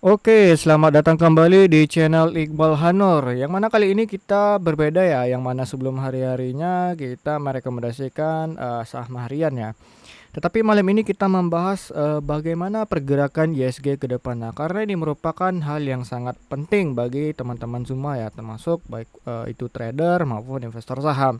Oke, selamat datang kembali di channel Iqbal Hanur. Yang mana kali ini kita berbeda ya, yang mana sebelum hari-harinya kita merekomendasikan saham harian ya. Tetapi malam ini kita membahas bagaimana pergerakan ISG ke depannya, karena ini merupakan hal yang sangat penting bagi teman-teman semua ya, termasuk baik itu trader maupun investor saham.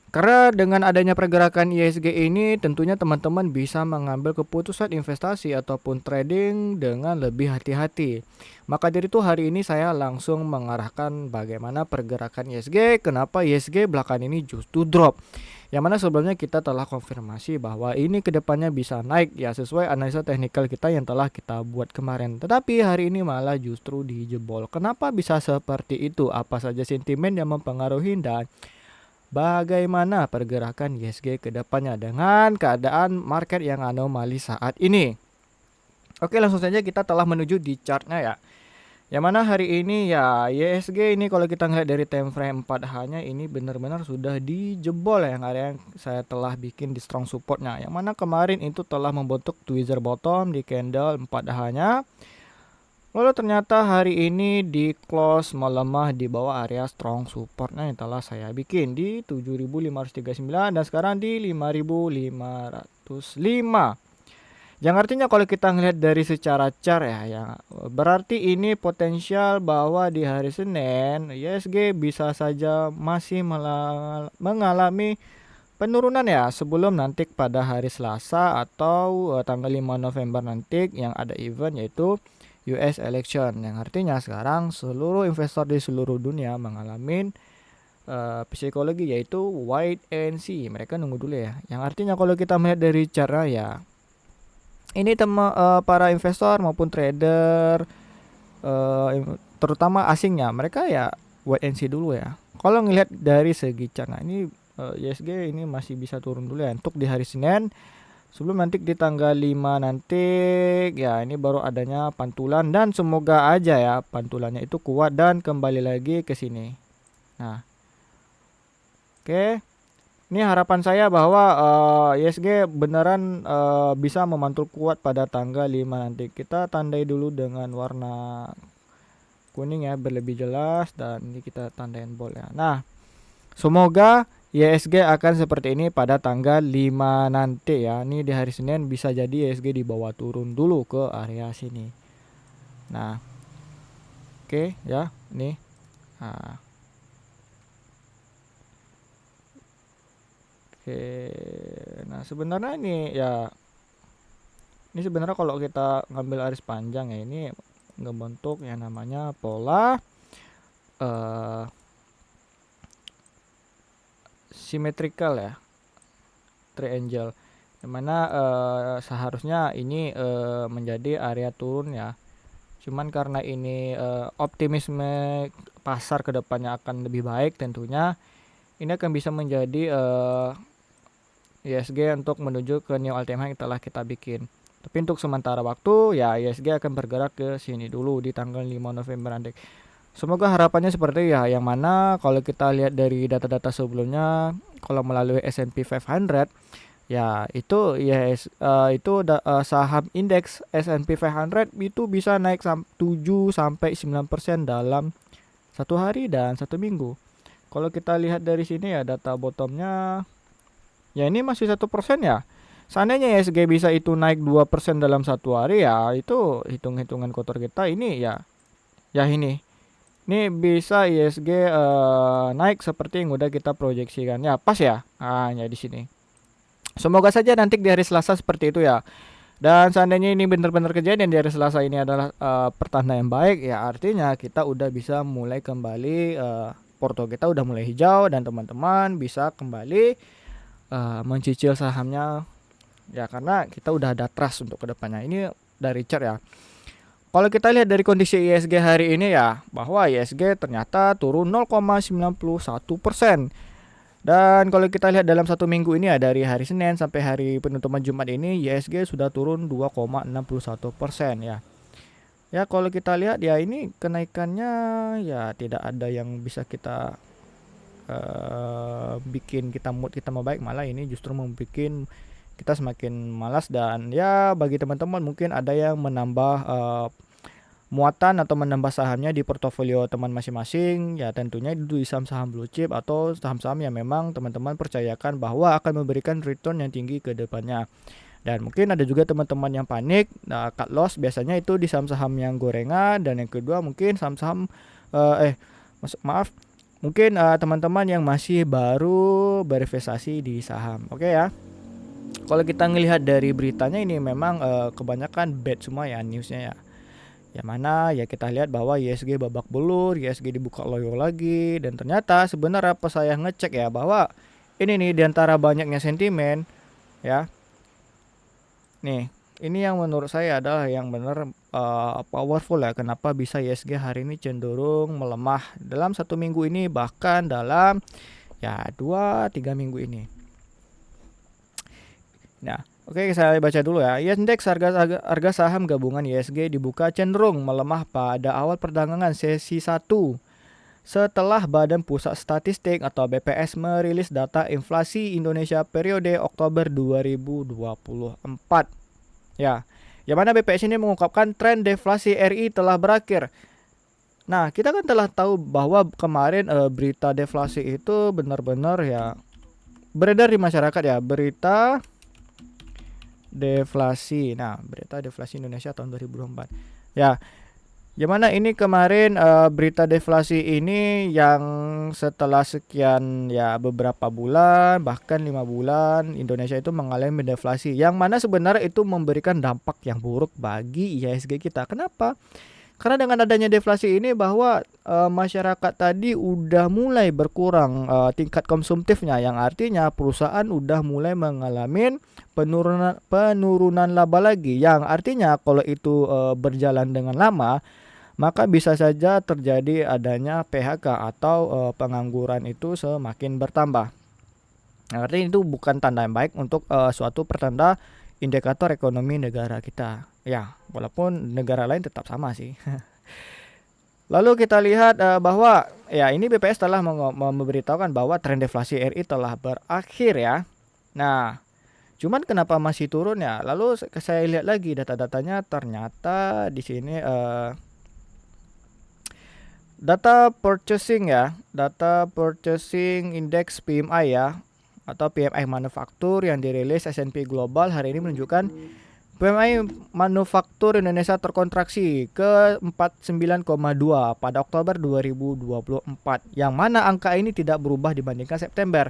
Karena dengan adanya pergerakan ISG ini tentunya teman-teman bisa mengambil keputusan investasi ataupun trading dengan lebih hati-hati. Maka dari itu hari ini saya langsung mengarahkan bagaimana pergerakan ISG, kenapa ISG belakangan ini justru drop. Yang mana sebelumnya kita telah konfirmasi bahwa ini kedepannya bisa naik ya sesuai analisa teknikal kita yang telah kita buat kemarin. Tetapi hari ini malah justru dijebol. Kenapa bisa seperti itu? Apa saja sentimen yang mempengaruhi dan bagaimana pergerakan ISG ke depannya dengan keadaan market yang anomali saat ini? Oke, langsung saja kita telah menuju di chartnya ya. Yang mana hari ini ya ISG ini kalau kita ngeliat dari time frame 4H-nya ini benar-benar sudah dijebol ya, yang area yang saya telah bikin di strong supportnya. Yang mana kemarin itu telah membentuk tweezer bottom di candle 4H-nya. Lalu ternyata hari ini di close melemah di bawah area strong supportnya yang telah saya bikin di 7.539 dan sekarang di 5.505. Yang artinya kalau kita ngelihat dari secara chart ya berarti ini potensial bahwa di hari Senin ISG bisa saja masih mengalami penurunan ya sebelum nanti pada hari Selasa atau tanggal 5 November nanti yang ada event yaitu US election, yang artinya sekarang seluruh investor di seluruh dunia mengalami psikologi yaitu wait and see. Mereka nunggu dulu ya. Yang artinya kalau kita melihat dari cara ya ini para investor maupun trader terutama asingnya mereka ya wait and see dulu ya. Kalau ngelihat dari segi cara ini ISG ini masih bisa turun dulu ya untuk di hari Senin. Sebelum nanti di tanggal 5 nanti ya ini baru adanya pantulan dan semoga aja ya pantulannya itu kuat dan kembali lagi ke sini. Nah, oke. Ini harapan saya bahwa ISG beneran bisa memantul kuat pada tanggal 5 nanti. Kita tandai dulu dengan warna kuning ya berlebih jelas dan ini kita tandain bold ya. Nah, semoga ISG akan seperti ini pada tanggal 5 nanti ya. Ini di hari Senin bisa jadi ISG dibawa turun dulu ke area sini. Nah, oke ya, ini. Nah, oke. Nah, sebenarnya ini sebenarnya kalau kita ngambil aris panjang ya ini ngebentuk yang namanya pola eh symmetrical ya, triangle. Yang mana seharusnya ini menjadi area turun ya. Cuman karena ini optimisme pasar kedepannya akan lebih baik tentunya ini akan bisa menjadi ISG untuk menuju ke new all time high yang telah kita bikin. Tapi untuk sementara waktu ya ISG akan bergerak ke sini dulu di tanggal 5 November nanti. Semoga harapannya seperti ya, yang mana kalau kita lihat dari data-data sebelumnya kalau melalui S&P 500 ya saham indeks S&P 500 itu bisa naik 7 sampai 9% dalam satu hari dan satu minggu. Kalau kita lihat dari sini ya data bottomnya ya ini masih 1% ya. Seandainya ISG bisa itu naik 2% dalam satu hari ya itu hitung-hitungan kotor kita ini ya ini bisa ISG naik seperti yang udah kita proyeksikan. Ya, pas ya. Nah, ya di sini. Semoga saja nanti di hari Selasa seperti itu ya. Dan seandainya ini benar-benar kejadian di hari Selasa ini adalah pertanda yang baik, ya artinya kita udah bisa mulai kembali porto kita udah mulai hijau dan teman-teman bisa kembali mencicil sahamnya ya karena kita udah ada trust untuk kedepannya. Ini dari chart ya. Kalau kita lihat dari kondisi ISG hari ini ya, bahwa ISG ternyata turun 0,91%. Dan kalau kita lihat dalam satu minggu ini ya, dari hari Senin sampai hari penutupan Jumat ini, ISG sudah turun 2,61% ya. Ya kalau kita lihat ya ini kenaikannya ya tidak ada yang bisa kita bikin kita mood kita mau baik, malah ini justru membuat kita semakin malas dan ya bagi teman-teman mungkin ada yang menambah muatan atau menambah sahamnya di portofolio teman masing-masing, ya tentunya itu di saham-saham blue chip atau saham-saham yang memang teman-teman percayakan bahwa akan memberikan return yang tinggi ke depannya. Dan mungkin ada juga teman-teman yang panik, nah, cut loss biasanya itu di saham-saham yang gorengan. Dan yang kedua mungkin saham-saham maaf, mungkin teman-teman yang masih baru berinvestasi di saham. Oke ya. Kalau kita ngelihat dari beritanya ini memang kebanyakan bad semua ya newsnya ya. Yang mana ya kita lihat bahwa ISG babak belur, ISG dibuka loyo lagi, dan ternyata sebenarnya pas saya ngecek ya bahwa ini nih diantara banyaknya sentimen ya. Nih, ini yang menurut saya adalah yang benar powerful ya. Kenapa bisa ISG hari ini cenderung melemah dalam 1 minggu ini, bahkan dalam ya 2-3 minggu ini. Nah, oke, saya baca dulu ya. Indeks harga saham gabungan ISG dibuka cenderung melemah pada awal perdagangan sesi 1 setelah Badan Pusat Statistik atau BPS merilis data inflasi Indonesia periode Oktober 2024. Ya, yang mana BPS ini mengungkapkan tren deflasi RI telah berakhir. Nah, kita kan telah tahu bahwa kemarin berita deflasi itu benar-benar ya beredar di masyarakat ya, berita deflasi. Nah, berita deflasi Indonesia tahun 2024. Ya, gimana ini kemarin berita deflasi ini yang setelah sekian ya beberapa bulan, bahkan 5 bulan Indonesia itu mengalami deflasi, yang mana sebenarnya itu memberikan dampak yang buruk bagi IHSG kita. Kenapa? Karena dengan adanya deflasi ini bahwa masyarakat tadi udah mulai berkurang tingkat konsumtifnya, yang artinya perusahaan udah mulai mengalami penurunan laba lagi, yang artinya kalau itu berjalan dengan lama maka bisa saja terjadi adanya PHK atau pengangguran itu semakin bertambah. Nah, artinya itu bukan tanda yang baik untuk suatu pertanda indikator ekonomi negara kita. Ya, walaupun negara lain tetap sama sih. Lalu kita lihat bahwa ya ini BPS telah memberitahukan bahwa tren deflasi RI telah berakhir ya. Nah, cuman kenapa masih turun ya? Lalu saya lihat lagi data-datanya, ternyata di sini data purchasing ya, data purchasing index PMI ya, atau PMI manufaktur yang dirilis S&P Global hari ini menunjukkan PMI manufaktur Indonesia terkontraksi ke 49,2 pada Oktober 2024, yang mana angka ini tidak berubah dibandingkan September.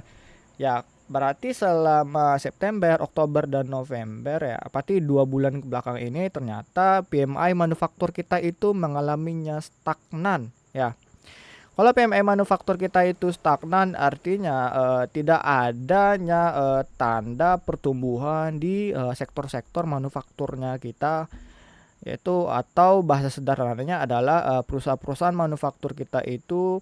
Ya, berarti selama September, Oktober, dan November ya, berarti 2 bulan ke belakang ini ternyata PMI manufaktur kita itu mengalaminya stagnan ya. Kalau PMI manufaktur kita itu stagnan, artinya tidak adanya tanda pertumbuhan di sektor-sektor manufakturnya kita, yaitu atau bahasa sederhananya adalah perusahaan-perusahaan manufaktur kita itu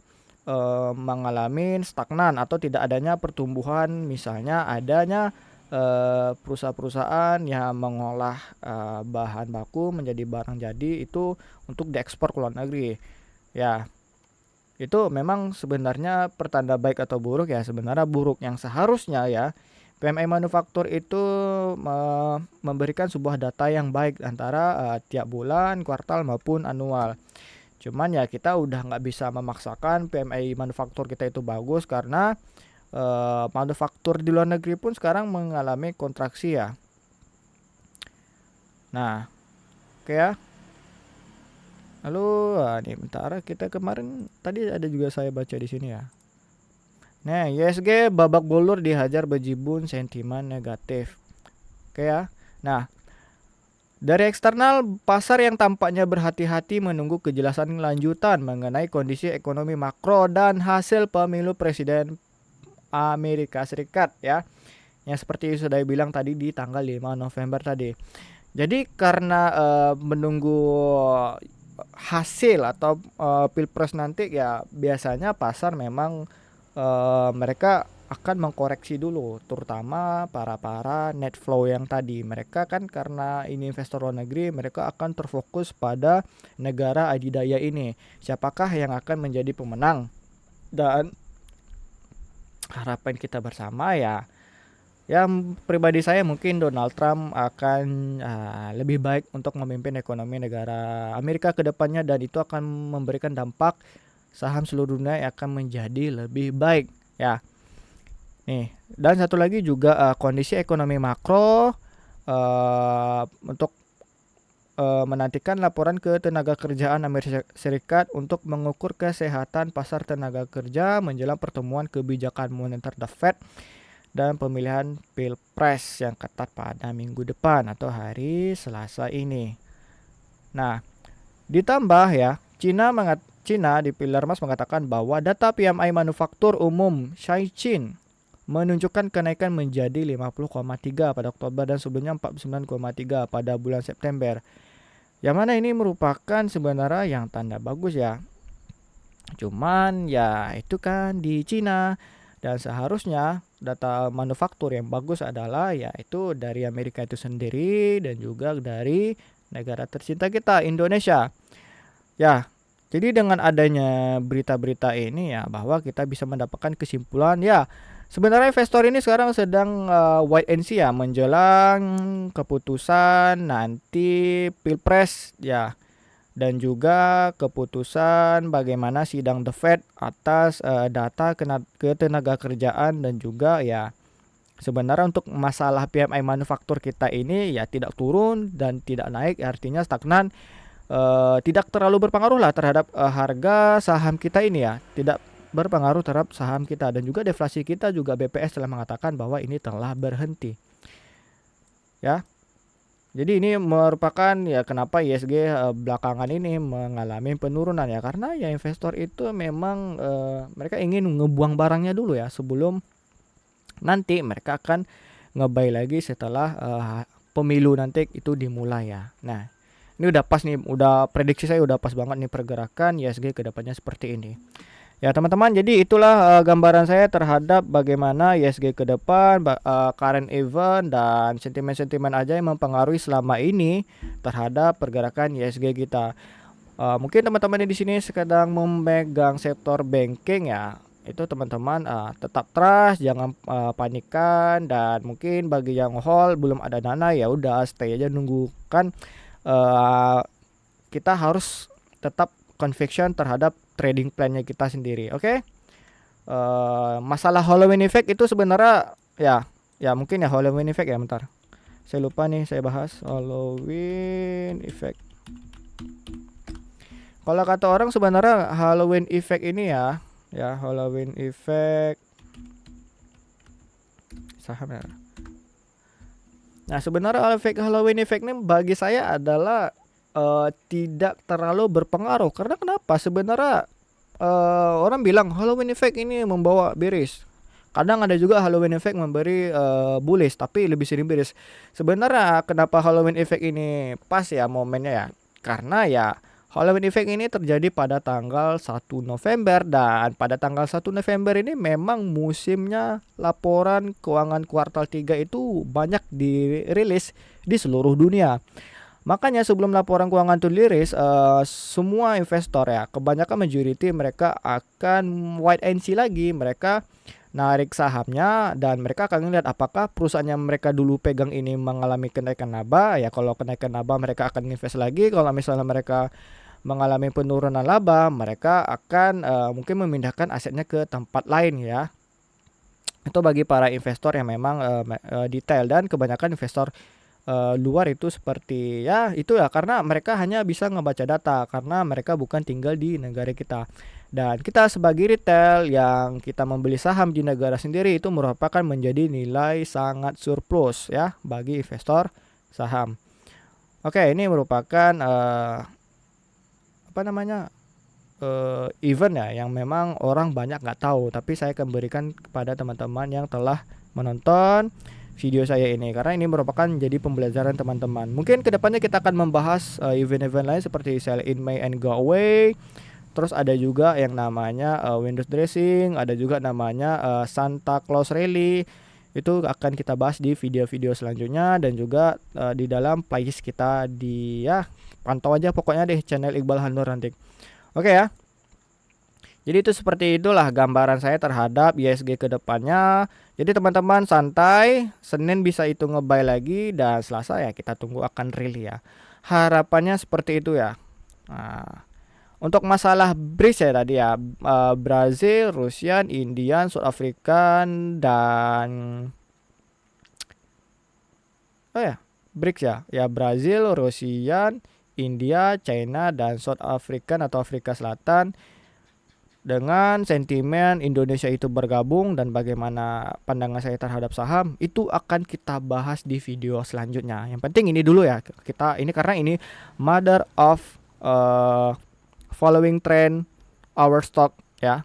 mengalami stagnan atau tidak adanya pertumbuhan. Misalnya adanya perusahaan-perusahaan yang mengolah bahan baku menjadi barang jadi itu untuk diekspor ke luar negeri. Ya, itu memang sebenarnya pertanda baik atau buruk ya? Sebenarnya buruk, yang seharusnya ya PMI manufaktur itu memberikan sebuah data yang baik antara tiap bulan, kuartal maupun anual. Cuman ya kita udah nggak bisa memaksakan PMI manufaktur kita itu bagus, karena manufaktur di luar negeri pun sekarang mengalami kontraksi ya. Nah, oke ya. Lalu nih bentar, kita kemarin tadi ada juga saya baca di sini ya. Nah, ISG babak belur dihajar bejibun sentimen negatif. Oke ya. Nah, dari eksternal, pasar yang tampaknya berhati-hati menunggu kejelasan lanjutan mengenai kondisi ekonomi makro dan hasil pemilu presiden Amerika Serikat ya. Yang seperti sudah bilang tadi di tanggal 5 November tadi. Jadi karena menunggu hasil atau pilpres nanti ya, biasanya pasar memang mereka akan mengkoreksi dulu, terutama para net flow yang tadi. Mereka kan karena ini investor luar negeri, mereka akan terfokus pada negara adidaya ini, siapakah yang akan menjadi pemenang. Dan harapan kita bersama ya Ya, pribadi saya mungkin Donald Trump akan lebih baik untuk memimpin ekonomi negara Amerika ke depannya, dan itu akan memberikan dampak saham seluruh dunia yang akan menjadi lebih baik ya. Nih, dan satu lagi juga kondisi ekonomi makro untuk menantikan laporan Ketenagakerjaan Amerika Serikat untuk mengukur kesehatan pasar tenaga kerja menjelang pertemuan kebijakan moneter The Fed dan pemilihan Pilpres yang ketat pada minggu depan atau hari Selasa ini. Nah, ditambah ya, Cina di Pilar Mas mengatakan bahwa data PMI manufaktur umum Caixin menunjukkan kenaikan menjadi 50,3 pada Oktober dan sebelumnya 49,3 pada bulan September. Yang mana ini merupakan sebenarnya yang tanda bagus ya. Cuman ya itu kan di Cina, dan seharusnya data manufaktur yang bagus adalah yaitu dari Amerika itu sendiri dan juga dari negara tercinta kita Indonesia. Ya, jadi dengan adanya berita-berita ini ya bahwa kita bisa mendapatkan kesimpulan ya sebenarnya investor ini sekarang sedang wait and see ya menjelang keputusan nanti Pilpres ya, dan juga keputusan bagaimana sidang The Fed atas data ketenagakerjaan, dan juga ya sebenarnya untuk masalah PMI manufaktur kita ini ya tidak turun dan tidak naik, artinya stagnan, tidak terlalu berpengaruh lah terhadap harga saham kita ini ya, tidak berpengaruh terhadap saham kita, dan juga deflasi kita juga BPS telah mengatakan bahwa ini telah berhenti ya. Jadi ini merupakan ya kenapa ISG belakangan ini mengalami penurunan ya, karena ya investor itu memang mereka ingin ngebuang barangnya dulu ya sebelum nanti mereka akan nge-buy lagi setelah pemilu nanti itu dimulai ya. Nah, ini udah pas nih, udah prediksi saya udah pas banget nih pergerakan ISG ke depannya seperti ini. Ya teman-teman, jadi itulah gambaran saya terhadap bagaimana ISG ke depan, current event dan sentimen-sentimen aja yang mempengaruhi selama ini terhadap pergerakan ISG kita. Mungkin teman-teman di sini sedang memegang sektor banking ya, itu teman-teman tetap trust, jangan panikan, dan mungkin bagi yang hold belum ada dana ya udah stay aja nunggu kan. Kita harus tetap conviction terhadap trading plannya kita sendiri, oke? Masalah Halloween effect itu sebenarnya ya mungkin ya Halloween effect ya, bentar. Saya lupa nih saya bahas Halloween effect. Kalau kata orang sebenarnya Halloween effect ini ya Halloween effect saham ya. Nah, sebenarnya efek Halloween effect ini bagi saya adalah tidak terlalu berpengaruh. Karena kenapa? Sebenarnya orang bilang Halloween effect ini membawa bearish. Kadang ada juga Halloween effect memberi bullish, tapi lebih sering bearish. Sebenarnya kenapa Halloween effect ini pas ya momennya ya? Karena ya Halloween effect ini terjadi pada tanggal 1 November, dan pada tanggal 1 November ini memang musimnya laporan keuangan kuartal 3 itu banyak dirilis di seluruh dunia. Makanya sebelum laporan keuangan itu dirilis, semua investor ya, kebanyakan majority mereka akan wait and see lagi, mereka narik sahamnya dan mereka akan lihat apakah perusahaan yang mereka dulu pegang ini mengalami kenaikan laba. Ya kalau kenaikan laba mereka akan invest lagi, kalau misalnya mereka mengalami penurunan laba, mereka akan mungkin memindahkan asetnya ke tempat lain ya. Itu bagi para investor yang memang detail, dan kebanyakan investor luar itu seperti ya itu ya karena mereka hanya bisa ngebaca data karena mereka bukan tinggal di negara kita. Dan kita sebagai retail yang kita membeli saham di negara sendiri itu merupakan menjadi nilai sangat surplus ya bagi investor saham. Oke, ini merupakan apa namanya event ya yang memang orang banyak nggak tahu, tapi saya akan berikan kepada teman-teman yang telah menonton video saya ini karena ini merupakan jadi pembelajaran teman-teman. Mungkin kedepannya kita akan membahas event-event lain seperti sell in May and go away. Terus ada juga yang namanya Windows dressing, ada juga namanya Santa Claus Rally. Itu akan kita bahas di video-video selanjutnya, dan juga di dalam playlist kita di ya pantau aja pokoknya deh channel Iqbal Hanur nanti. Oke ya. Jadi itu seperti itulah gambaran saya terhadap ISG ke depannya. Jadi teman-teman santai, Senin bisa itu nge-buy lagi dan Selasa ya kita tunggu akan rally ya. Harapannya seperti itu ya. Nah, untuk masalah BRICS ya tadi ya, Brazil, Rusia, India, South Africa dan oh ya, BRICS ya. Ya Brazil, Rusia, India, China dan South Africa atau Afrika Selatan dengan sentimen Indonesia itu bergabung dan bagaimana pandangan saya terhadap saham itu akan kita bahas di video selanjutnya. Yang penting ini dulu ya kita ini karena ini mother of following trend our stock ya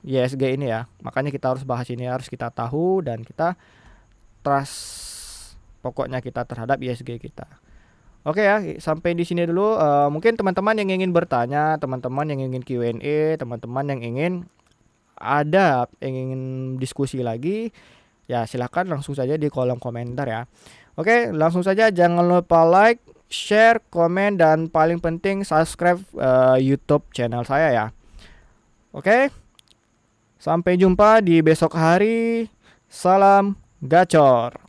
ISG ini ya. Makanya kita harus bahas ini, harus kita tahu dan kita trust pokoknya kita terhadap ISG kita. Oke ya, sampai di sini dulu. Mungkin teman-teman yang ingin bertanya, teman-teman yang ingin Q&A, teman-teman yang ingin diskusi lagi, ya silahkan langsung saja di kolom komentar ya. Oke, langsung saja jangan lupa like, share, komen, dan paling penting subscribe YouTube channel saya ya. Oke, sampai jumpa di besok hari. Salam gacor.